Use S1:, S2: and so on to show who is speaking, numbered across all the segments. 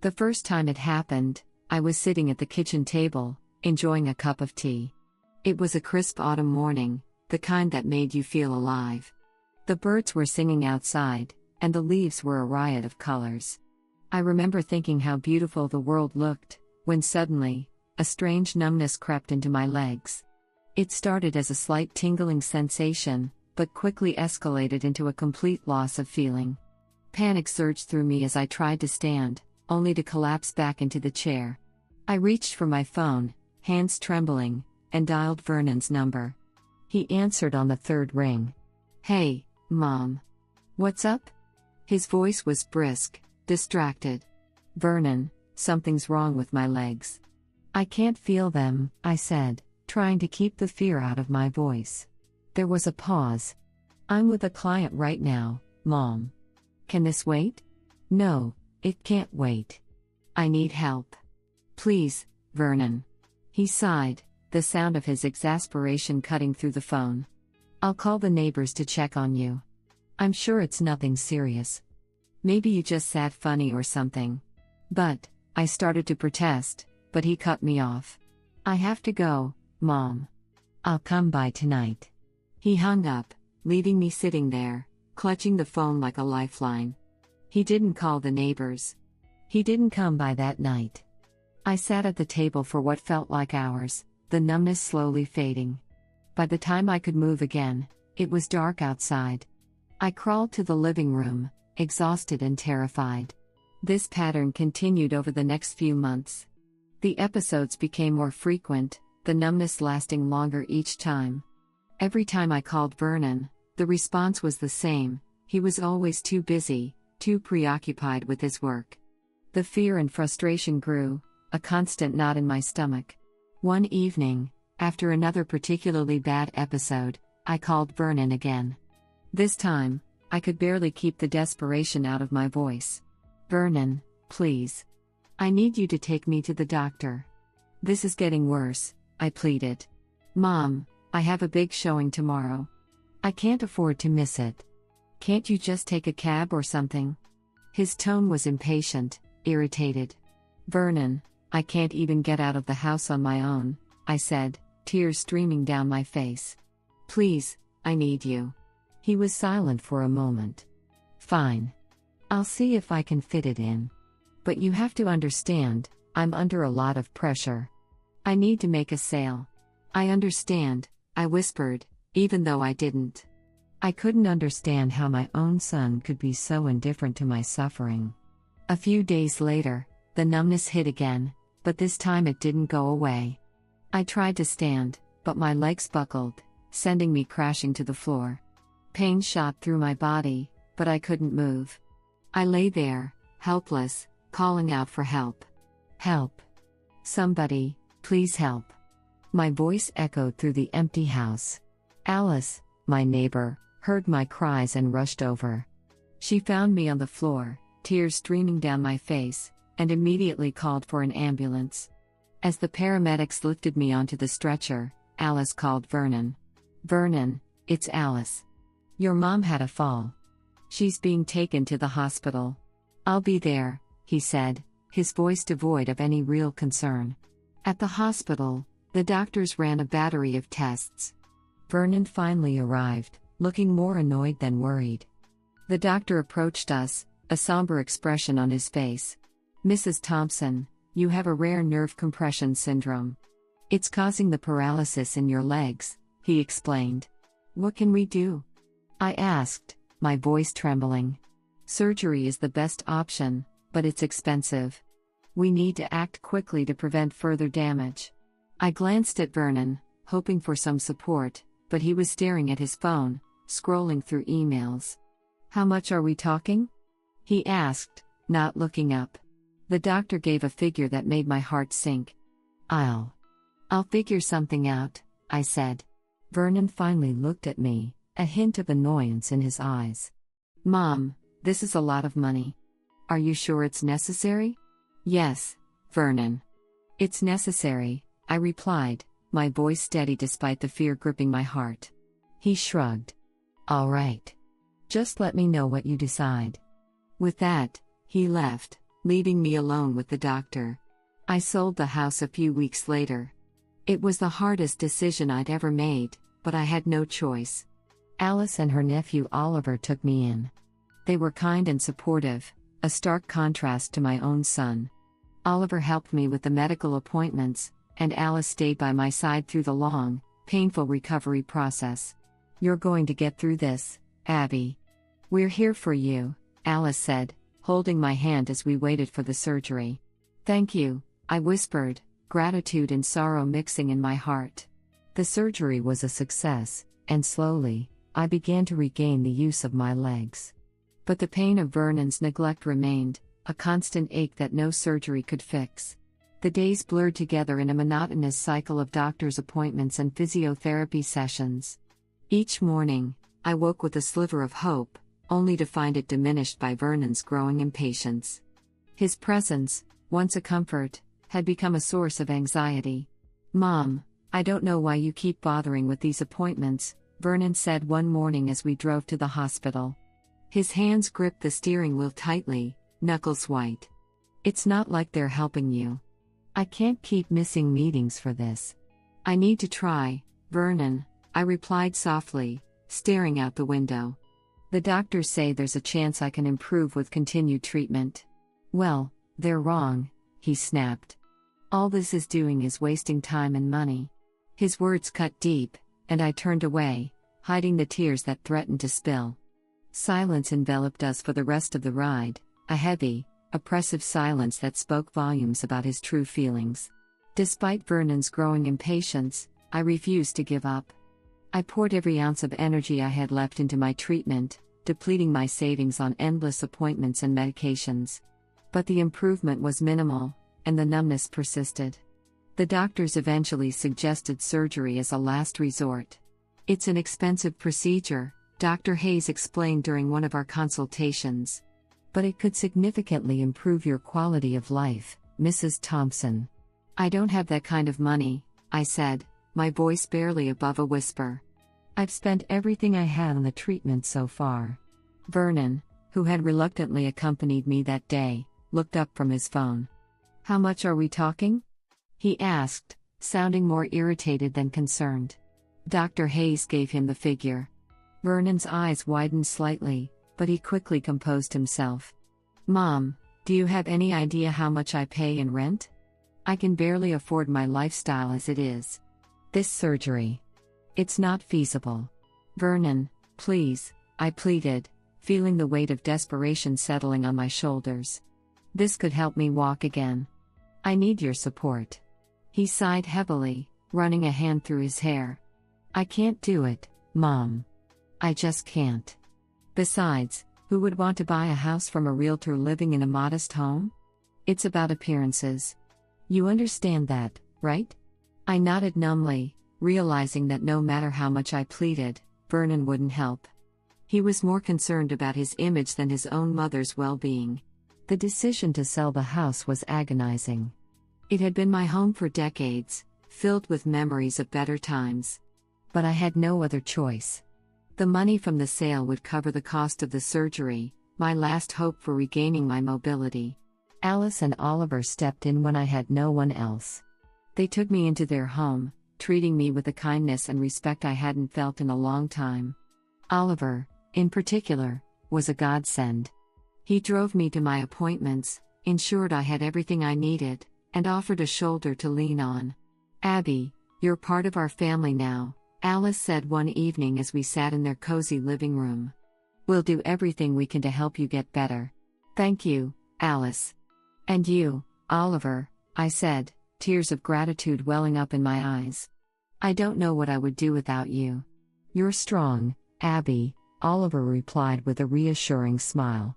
S1: The first time it happened, I was sitting at the kitchen table, enjoying a cup of tea. It was a crisp autumn morning, the kind that made you feel alive. The birds were singing outside, and the leaves were a riot of colors. I remember thinking how beautiful the world looked, when suddenly, a strange numbness crept into my legs. It started as a slight tingling sensation, but quickly escalated into a complete loss of feeling. Panic surged through me as I tried to stand, only to collapse back into the chair. I reached for my phone, hands trembling, and dialed Vernon's number. He answered on the third ring. "Hey, Mom. What's up?" His voice was brisk, distracted. "Vernon, something's wrong with my legs." "I can't feel them," I said, trying to keep the fear out of my voice. There was a pause. "I'm with a client right now, Mom. Can this wait?" "No, it can't wait. I need help. Please, Vernon." He sighed, the sound of his exasperation cutting through the phone. "I'll call the neighbors to check on you. I'm sure it's nothing serious. Maybe you just sat funny or something." But I started to protest, but he cut me off. "I have to go, Mom. I'll come by tonight." He hung up, leaving me sitting there, clutching the phone like a lifeline. He didn't call the neighbors. He didn't come by that night. I sat at the table for what felt like hours, the numbness slowly fading. By the time I could move again, it was dark outside. I crawled to the living room, exhausted and terrified. This pattern continued over the next few months. The episodes became more frequent, the numbness lasting longer each time. Every time I called Vernon, the response was the same: he was always too busy, too preoccupied with his work. The fear and frustration grew, a constant knot in my stomach. One evening, after another particularly bad episode, I called Vernon again. This time, I could barely keep the desperation out of my voice. "Vernon, please. I need you to take me to the doctor. This is getting worse," I pleaded. "Mom, I have a big showing tomorrow. I can't afford to miss it. Can't you just take a cab or something?" His tone was impatient, irritated. "Vernon, I can't even get out of the house on my own," I said, tears streaming down my face. "Please, I need you." He was silent for a moment. "Fine. I'll see if I can fit it in. But you have to understand, I'm under a lot of pressure. I need to make a sale." "I understand," I whispered, even though I didn't. I couldn't understand how my own son could be so indifferent to my suffering. A few days later, the numbness hit again, but this time it didn't go away. I tried to stand, but my legs buckled, sending me crashing to the floor. Pain shot through my body, but I couldn't move. I lay there, helpless, calling out for help. "Help. Somebody, please help." My voice echoed through the empty house. Alice, my neighbor, heard my cries and rushed over. She found me on the floor, tears streaming down my face, and immediately called for an ambulance. As the paramedics lifted me onto the stretcher, Alice called Vernon. "Vernon, it's Alice. Your mom had a fall. She's being taken to the hospital." "I'll be there," he said, his voice devoid of any real concern. At the hospital, the doctors ran a battery of tests. Vernon finally arrived, looking more annoyed than worried. The doctor approached us, a somber expression on his face. "Mrs. Thompson, you have a rare nerve compression syndrome. It's causing the paralysis in your legs," he explained. "What can we do?" I asked, my voice trembling. "Surgery is the best option, but it's expensive. We need to act quickly to prevent further damage." I glanced at Vernon, hoping for some support, but he was staring at his phone, scrolling through emails. "How much are we talking?" he asked, not looking up. The doctor gave a figure that made my heart sink. I'll figure something out," I said. Vernon finally looked at me, a hint of annoyance in his eyes. "Mom, this is a lot of money. Are you sure it's necessary?" "Yes, Vernon. It's necessary," I replied, my voice steady despite the fear gripping my heart. He shrugged. "All right. Just let me know what you decide." With that, he left, leaving me alone with the doctor. I sold the house a few weeks later. It was the hardest decision I'd ever made, but I had no choice. Alice and her nephew Oliver took me in. They were kind and supportive, a stark contrast to my own son. Oliver helped me with the medical appointments, and Alice stayed by my side through the long, painful recovery process. "You're going to get through this, Abby. We're here for you," Alice said, holding my hand as we waited for the surgery. "Thank you," I whispered, gratitude and sorrow mixing in my heart. The surgery was a success, and slowly, I began to regain the use of my legs. But the pain of Vernon's neglect remained, a constant ache that no surgery could fix. The days blurred together in a monotonous cycle of doctor's appointments and physiotherapy sessions. Each morning, I woke with a sliver of hope, only to find it diminished by Vernon's growing impatience. His presence, once a comfort, had become a source of anxiety. "Mom, I don't know why you keep bothering with these appointments," Vernon said one morning as we drove to the hospital. His hands gripped the steering wheel tightly, knuckles white. "It's not like they're helping you. I can't keep missing meetings for this." "I need to try, Vernon," I replied softly, staring out the window. "The doctors say there's a chance I can improve with continued treatment." "Well, they're wrong," he snapped. "All this is doing is wasting time and money." His words cut deep, and I turned away, hiding the tears that threatened to spill. Silence enveloped us for the rest of the ride, a heavy, oppressive silence that spoke volumes about his true feelings. Despite Vernon's growing impatience, I refused to give up. I poured every ounce of energy I had left into my treatment, depleting my savings on endless appointments and medications. But the improvement was minimal, and the numbness persisted. The doctors eventually suggested surgery as a last resort. "It's an expensive procedure," Dr. Hayes explained during one of our consultations. "But it could significantly improve your quality of life, Mrs. Thompson." "I don't have that kind of money," I said, my voice barely above a whisper. "I've spent everything I had on the treatment so far." Vernon, who had reluctantly accompanied me that day, looked up from his phone. "How much are we talking?" he asked, sounding more irritated than concerned. Dr. Hayes gave him the figure. Vernon's eyes widened slightly, but he quickly composed himself. "Mom, do you have any idea how much I pay in rent? I can barely afford my lifestyle as it is. This surgery. It's not feasible. Vernon, please," I pleaded, feeling the weight of desperation settling on my shoulders. "This could help me walk again. I need your support." He sighed heavily, running a hand through his hair. "I can't do it, Mom. I just can't. Besides, who would want to buy a house from a realtor living in a modest home? It's about appearances. You understand that, right?" I nodded numbly, realizing that no matter how much I pleaded, Vernon wouldn't help. He was more concerned about his image than his own mother's well-being. The decision to sell the house was agonizing. It had been my home for decades, filled with memories of better times. But I had no other choice. The money from the sale would cover the cost of the surgery, my last hope for regaining my mobility. Alice and Oliver stepped in when I had no one else. They took me into their home, treating me with a kindness and respect I hadn't felt in a long time. Oliver, in particular, was a godsend. He drove me to my appointments, ensured I had everything I needed, and offered a shoulder to lean on. "Abby, you're part of our family now," Alice said one evening as we sat in their cozy living room. "We'll do everything we can to help you get better." "Thank you, Alice." "And you, Oliver," I said, tears of gratitude welling up in my eyes. "I don't know what I would do without you." "You're strong, Abby," Oliver replied with a reassuring smile.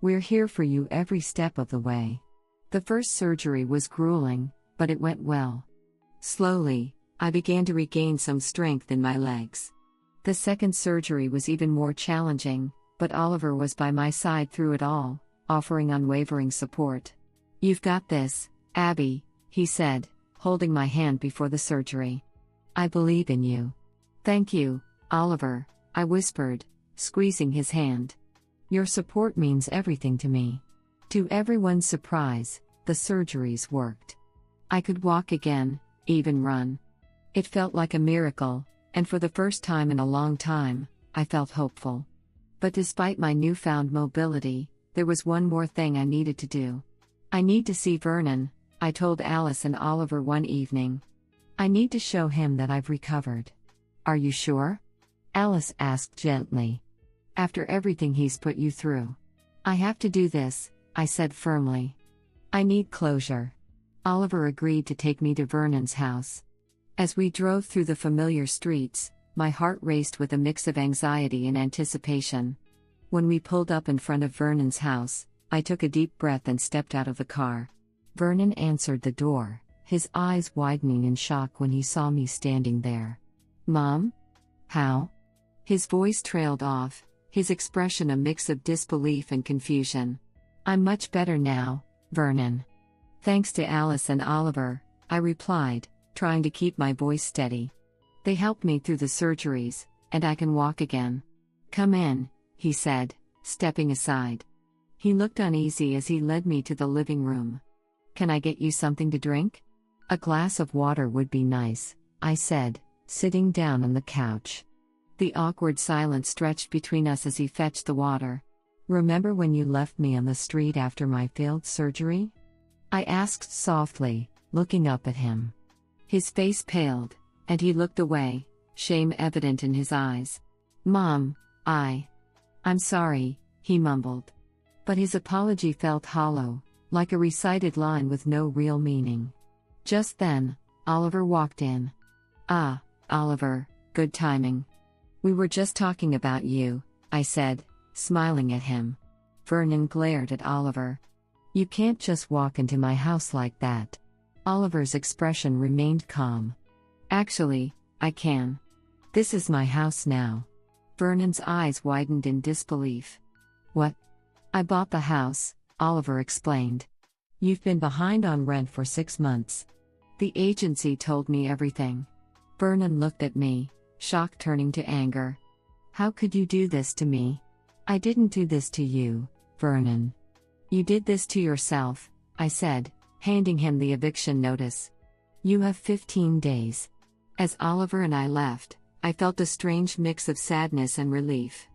S1: "We're here for you every step of the way." The first surgery was grueling, but it went well. Slowly, I began to regain some strength in my legs. The second surgery was even more challenging, but Oliver was by my side through it all, offering unwavering support. "You've got this, Abby," he said, holding my hand before the surgery. "I believe in you." "Thank you, Oliver," I whispered, squeezing his hand. "Your support means everything to me." To everyone's surprise, the surgeries worked. I could walk again, even run. It felt like a miracle, and for the first time in a long time, I felt hopeful. But despite my newfound mobility, there was one more thing I needed to do. I need to see Vernon, I told Alice and Oliver one evening. I need to show him that I've recovered. Are you sure? Alice asked gently. After everything he's put you through. I have to do this, I said firmly. I need closure. Oliver agreed to take me to Vernon's house. As we drove through the familiar streets, my heart raced with a mix of anxiety and anticipation. When we pulled up in front of Vernon's house, I took a deep breath and stepped out of the car. Vernon answered the door, his eyes widening in shock when he saw me standing there. Mom? How? His voice trailed off, his expression a mix of disbelief and confusion. I'm much better now, Vernon. Thanks to Alice and Oliver, I replied, trying to keep my voice steady. They helped me through the surgeries, and I can walk again. Come in, he said, stepping aside. He looked uneasy as he led me to the living room. Can I get you something to drink? A glass of water would be nice, I said, sitting down on the couch. The awkward silence stretched between us as he fetched the water. Remember when you left me on the street after my failed surgery? I asked softly, looking up at him. His face paled, and he looked away, shame evident in his eyes. Mom, I'm sorry, he mumbled. But his apology felt hollow, like a recited line with no real meaning. Just then, Oliver walked in. Ah, Oliver, good timing. We were just talking about you, I said, smiling at him. Vernon glared at Oliver. You can't just walk into my house like that. Oliver's expression remained calm. Actually, I can. This is my house now. Vernon's eyes widened in disbelief. What? I bought the house, Oliver explained. You've been behind on rent for 6 months. The agency told me everything. Vernon looked at me, shock turning to anger. How could you do this to me? I didn't do this to you, Vernon. You did this to yourself, I said, handing him the eviction notice. You have 15 days. As Oliver and I left, I felt a strange mix of sadness and relief.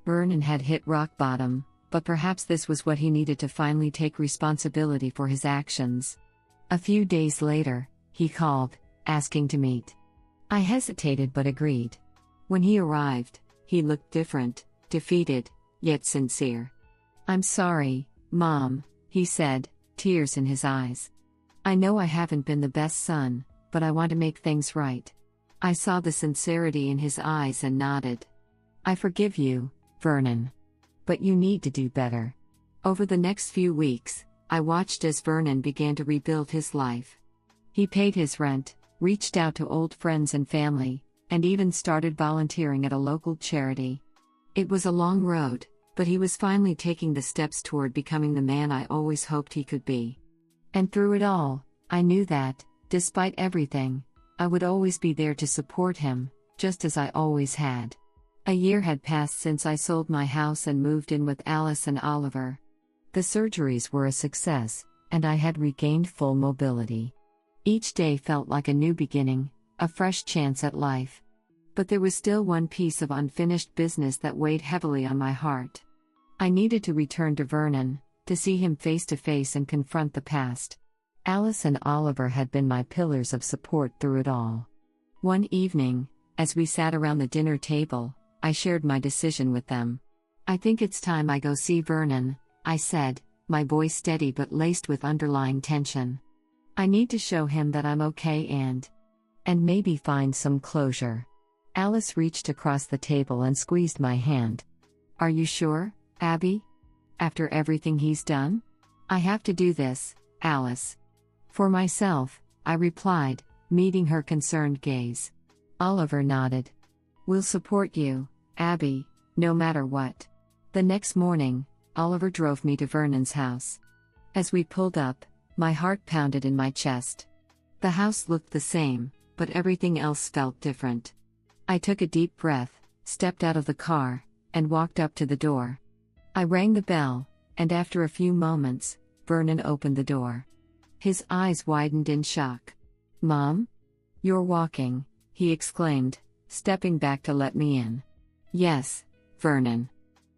S1: Vernon had hit rock bottom, but perhaps this was what he needed to finally take responsibility for his actions. A few days later, he called, asking to meet. I hesitated but agreed. When he arrived, he looked different, defeated, yet sincere. I'm sorry, Mom, he said, tears in his eyes. I know I haven't been the best son, but I want to make things right. I saw the sincerity in his eyes and nodded. I forgive you, Vernon. But you need to do better. Over the next few weeks, I watched as Vernon began to rebuild his life. He paid his rent, reached out to old friends and family, and even started volunteering at a local charity. It was a long road, but he was finally taking the steps toward becoming the man I always hoped he could be. And through it all, I knew that, despite everything, I would always be there to support him, just as I always had. A year had passed since I sold my house and moved in with Alice and Oliver. The surgeries were a success, and I had regained full mobility. Each day felt like a new beginning, a fresh chance at life. But there was still one piece of unfinished business that weighed heavily on my heart. I needed to return to Vernon, to see him face to face and confront the past. Alice and Oliver had been my pillars of support through it all. One evening, as we sat around the dinner table, I shared my decision with them. I think it's time I go see Vernon, I said, my voice steady but laced with underlying tension. I need to show him that I'm okay and maybe find some closure. Alice reached across the table and squeezed my hand. Are you sure, Abby? After everything he's done? I have to do this, Alice. For myself, I replied, meeting her concerned gaze. Oliver nodded. We'll support you, Abby, no matter what. The next morning, Oliver drove me to Vernon's house. As we pulled up, my heart pounded in my chest. The house looked the same, but everything else felt different. I took a deep breath, stepped out of the car, and walked up to the door. I rang the bell, and after a few moments, Vernon opened the door. His eyes widened in shock. "Mom? You're walking," he exclaimed, stepping back to let me in. "Yes, Vernon.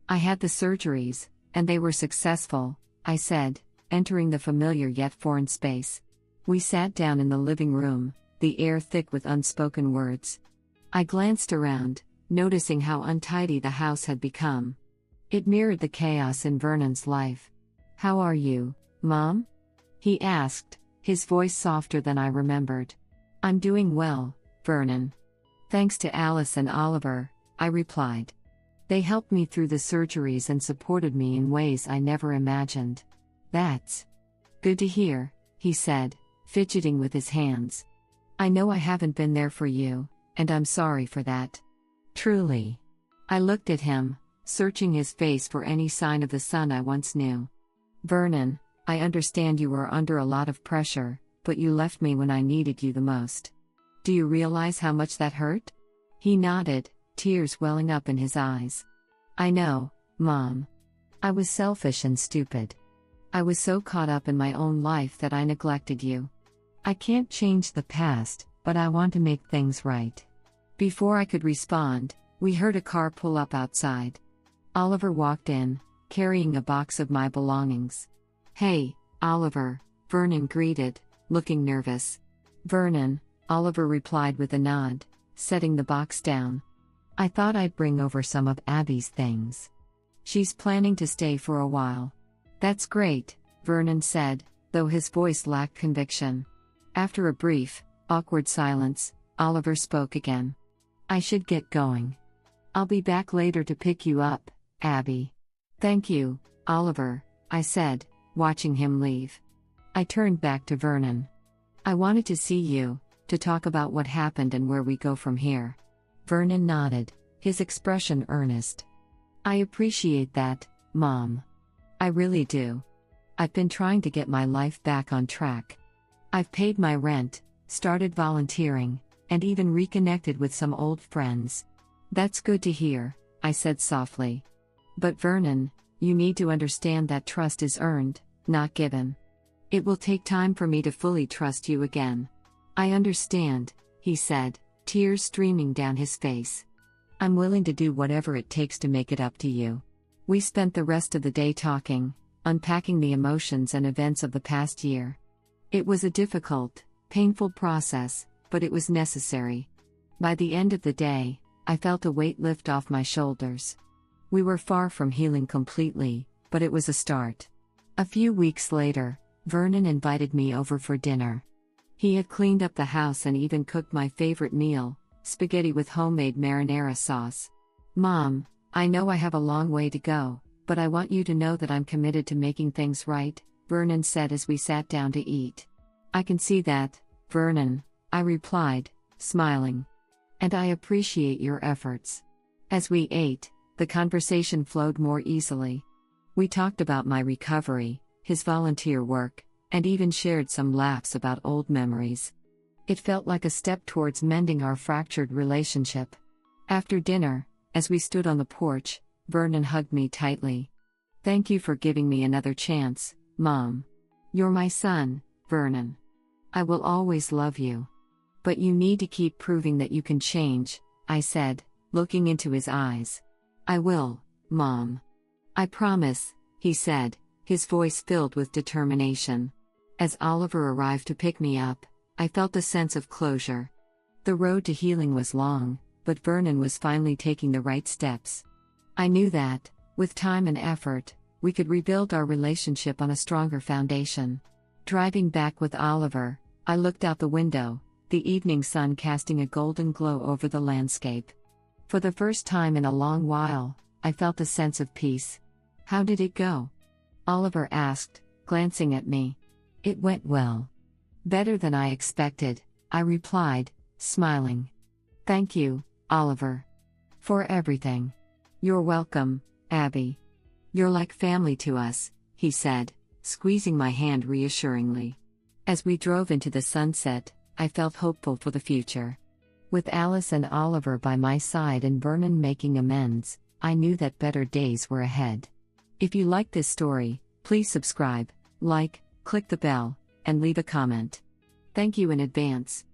S1: I had the surgeries, and they were successful," I said, entering the familiar yet foreign space. We sat down in the living room, the air thick with unspoken words. I glanced around, noticing how untidy the house had become. It mirrored the chaos in Vernon's life. "How are you, Mom?" he asked, his voice softer than I remembered. "I'm doing well, Vernon. Thanks to Alice and Oliver," I replied. "They helped me through the surgeries and supported me in ways I never imagined." "That's good to hear," he said, fidgeting with his hands. "I know I haven't been there for you, and I'm sorry for that. Truly." I looked at him, searching his face for any sign of the son I once knew. "Vernon, I understand you were under a lot of pressure, but you left me when I needed you the most. Do you realize how much that hurt?" He nodded, tears welling up in his eyes. "I know, Mom. I was selfish and stupid. I was so caught up in my own life that I neglected you. I can't change the past, but I want to make things right." Before I could respond, we heard a car pull up outside. Oliver walked in, carrying a box of my belongings. "Hey, Oliver," Vernon greeted, looking nervous. "Vernon," Oliver replied with a nod, setting the box down. "I thought I'd bring over some of Abby's things. She's planning to stay for a while." "That's great," Vernon said, though his voice lacked conviction. After a brief, awkward silence, Oliver spoke again. "I should get going. I'll be back later to pick you up, Abby." "Thank you, Oliver," I said, watching him leave. I turned back to Vernon. "I wanted to see you, to talk about what happened and where we go from here." Vernon nodded, his expression earnest. "I appreciate that, Mom. I really do. I've been trying to get my life back on track. I've paid my rent, started volunteering, and even reconnected with some old friends." "That's good to hear," I said softly. "But Vernon, you need to understand that trust is earned, not given. It will take time for me to fully trust you again." "I understand," he said, tears streaming down his face. "I'm willing to do whatever it takes to make it up to you." We spent the rest of the day talking, unpacking the emotions and events of the past year. It was a difficult, painful process, but it was necessary. By the end of the day, I felt a weight lift off my shoulders. We were far from healing completely, but it was a start. A few weeks later, Vernon invited me over for dinner. He had cleaned up the house and even cooked my favorite meal, spaghetti with homemade marinara sauce. "Mom, I know I have a long way to go, but I want you to know that I'm committed to making things right," Vernon said as we sat down to eat. "I can see that, Vernon," I replied, smiling. "And I appreciate your efforts." As we ate, the conversation flowed more easily. We talked about my recovery, his volunteer work, and even shared some laughs about old memories. It felt like a step towards mending our fractured relationship. After dinner, as we stood on the porch, Vernon hugged me tightly. "Thank you for giving me another chance, Mom. You're my son, Vernon. I will always love you. But you need to keep proving that you can change," I said, looking into his eyes. "I will, Mom. I promise," he said, his voice filled with determination. As Oliver arrived to pick me up, I felt a sense of closure. The road to healing was long, but Vernon was finally taking the right steps. I knew that, with time and effort, we could rebuild our relationship on a stronger foundation. Driving back with Oliver, I looked out the window, the evening sun casting a golden glow over the landscape. For the first time in a long while, I felt a sense of peace. "How did it go?" Oliver asked, glancing at me. "It went well. Better than I expected," I replied, smiling. "Thank you, Oliver. For everything." "You're welcome, Abby. You're like family to us," he said, squeezing my hand reassuringly. As we drove into the sunset, I felt hopeful for the future. With Alice and Oliver by my side and Vernon making amends, I knew that better days were ahead. If you like this story, please subscribe, like, click the bell, and leave a comment. Thank you in advance.